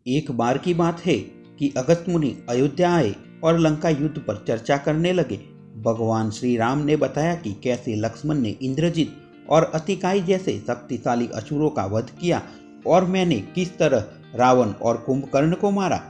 एक बार की बात है कि अगस्त मुनि अयोध्या आए और लंका युद्ध पर चर्चा करने लगे। भगवान श्री राम ने बताया कि कैसे लक्ष्मण ने इंद्रजित और अतिकाय जैसे शक्तिशाली असुरों का वध किया और मैंने किस तरह रावण और कुंभकर्ण को मारा।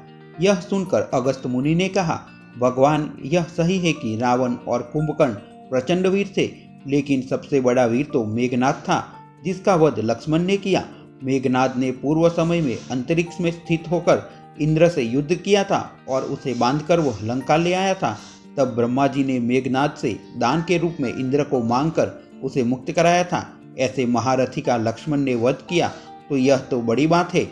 यह सुनकर अगस्त मुनि ने कहा, भगवान, यह सही है कि रावण और कुंभकर्ण प्रचंड वीर थे, लेकिन सबसे बड़ा वीर तो मेघनाद था, जिसका वध लक्ष्मण ने किया। मेघनाद ने पूर्व समय में अंतरिक्ष में स्थित होकर इंद्र से युद्ध किया था और उसे बांधकर वह लंका ले आया था। तब ब्रह्मा जी ने मेघनाद से दान के रूप में इंद्र को मांगकर उसे मुक्त कराया था। ऐसे महारथी का लक्ष्मण ने वध किया तो यह तो बड़ी बात है।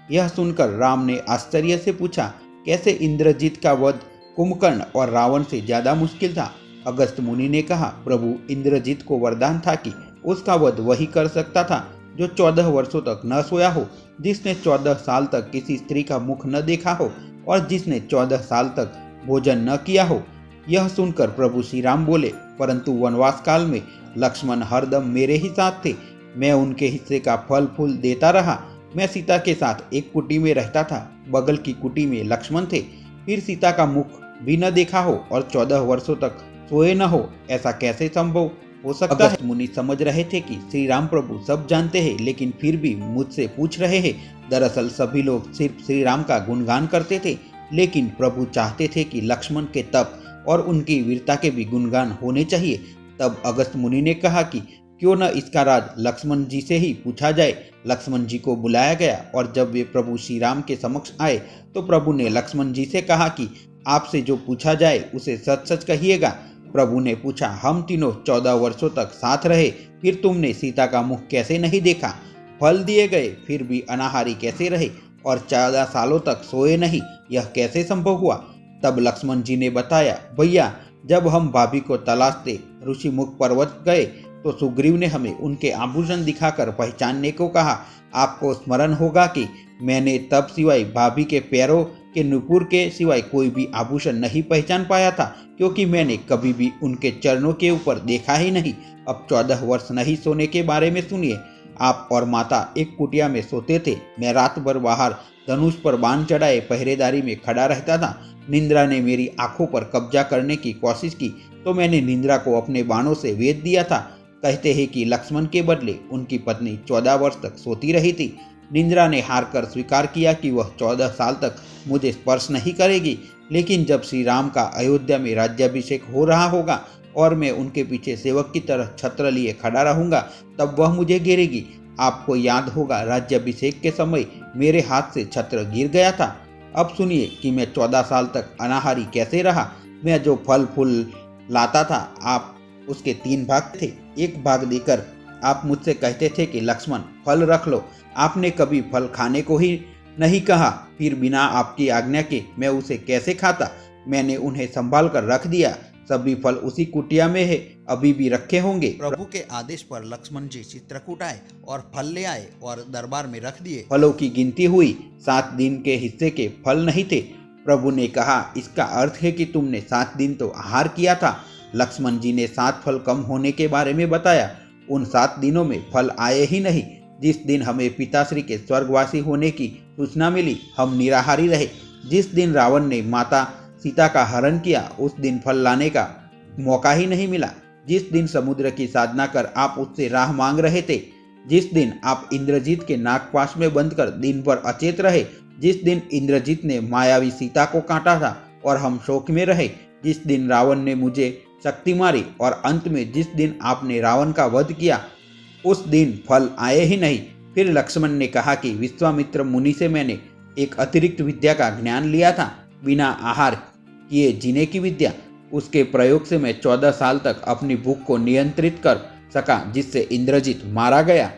यह सुनकर राम ने आश्चर्य से पूछा, कैसे इंद्रजीत का वध कुंभकर्ण और रावण से ज्यादा मुश्किल था। अगस्त मुनि ने कहा, प्रभु, इंद्रजीत को वरदान था कि उसका वध वही कर सकता था जो 14 वर्षों तक न सोया हो, जिसने 14 साल तक किसी स्त्री का मुख न देखा हो और जिसने 14 साल तक भोजन न किया हो। यह सुनकर प्रभु श्री राम बोले, परंतु वनवास काल में लक्ष्मण हरदम मेरे ही साथ थे। मैं उनके हिस्से का फल फूल देता रहा। मैं सीता के साथ एक कुटी में रहता था। बगल की कुटी में लक्ष्मण थे। फिर सीता का मुख भी न देखा हो और 14 वर्षों तक सोए न हो, ऐसा कैसे संभव हो सकता है। मुनि समझ रहे थे कि श्री राम प्रभु सब जानते हैं, लेकिन फिर भी मुझसे पूछ रहे हैं। दरअसल सभी लोग सिर्फ श्री राम का गुणगान करते थे, लेकिन प्रभु चाहते थे कि लक्ष्मण के तप और उनकी वीरता के भी गुणगान होने चाहिए। तब अगस्त मुनि ने कहा कि क्यों न इसका राज लक्ष्मण जी से ही पूछा जाए। लक्ष्मण जी को बुलाया गया और जब वे प्रभु श्री राम के समक्ष आए तो प्रभु ने लक्ष्मण जी से कहा कि आपसे जो पूछा जाए उसे सच सच कहिएगा। प्रभु ने पूछा, हम तीनों 14 वर्षों तक साथ रहे, फिर तुमने सीता का मुख कैसे नहीं देखा? फल दिए गए फिर भी अनाहारी कैसे रहे और 14 सालों तक सोए नहीं, यह कैसे संभव हुआ? तब लक्ष्मण जी ने बताया, भैया, जब हम भाभी को तलाशते ऋषिमुख पर्वत गए तो सुग्रीव ने हमें उनके आभूषण दिखाकर पहचानने को कहा। आपको स्मरण होगा कि मैंने तब सिवाय भाभी के पैरों के नुपुर के सिवाय कोई भी आभूषण नहीं पहचान पाया था, क्योंकि मैंने कभी भी उनके चरणों के ऊपर देखा ही नहीं। अब 14 वर्ष नहीं सोने के बारे में सुनिए। आप और माता एक कुटिया में सोते थे। मैं रात भर बाहर धनुष पर बाण चढ़ाए पहरेदारी में खड़ा रहता था। निंद्रा ने मेरी आंखों पर कब्जा करने की कोशिश की तो मैंने निंद्रा को अपने बाणों से वेध दिया था। कहते हैं कि लक्ष्मण के बदले उनकी पत्नी 14 वर्ष तक सोती रही थी। निंद्रा ने हार कर स्वीकार किया कि वह 14 साल तक मुझे स्पर्श नहीं करेगी, लेकिन जब श्री राम का अयोध्या में राज्याभिषेक हो रहा होगा और मैं उनके पीछे सेवक की तरह छत्र लिए खड़ा रहूंगा, तब वह मुझे घेरेगी। आपको याद होगा, राज्याभिषेक के समय मेरे हाथ से छत्र गिर गया था। अब सुनिए कि मैं 14 साल तक अनाहारी कैसे रहा। मैं जो फल फूल लाता था, आप उसके 3 भाग थे। एक भाग देकर आप मुझसे कहते थे कि लक्ष्मण, फल रख लो। आपने कभी फल खाने को ही नहीं कहा। फिर बिना आपकी आज्ञा के मैं उसे कैसे खाता? मैंने उन्हें संभाल कर रख दिया। सभी फल उसी कुटिया में है, अभी भी रखे होंगे। प्रभु के आदेश पर लक्ष्मण जी चित्रकूट आए और फल ले आए और दरबार में रख दिए। फलों की गिनती हुई, 7 दिन के हिस्से के फल नहीं थे। प्रभु ने कहा, इसका अर्थ है कि तुमने 7 दिन तो आहार किया था। लक्ष्मण जी ने 7 फल कम होने के बारे में बताया। उन 7 दिनों में फल आए ही नहीं। जिस दिन हमें पिताश्री के स्वर्गवासी होने की सूचना मिली, हम निराहारी रहे। जिस दिन रावण ने माता सीता का हरण किया, उस दिन फल लाने का मौका ही नहीं मिला। जिस दिन समुद्र की साधना कर आप उससे राह मांग रहे थे, जिस दिन आप इंद्रजीत के नागपाश में बंद कर दिन भर अचेत रहे, जिस दिन इंद्रजीत ने मायावी सीता को काटा था और हम शोक में रहे, जिस दिन रावण ने मुझे शक्ति मारी और अंत में जिस दिन आपने रावण का वध किया, उस दिन फल आए ही नहीं। फिर लक्ष्मण ने कहा कि विश्वामित्र मुनि से मैंने एक अतिरिक्त विद्या का ज्ञान लिया था, बिना आहार किए जीने की विद्या। उसके प्रयोग से मैं 14 साल तक अपनी भूख को नियंत्रित कर सका, जिससे इंद्रजीत मारा गया।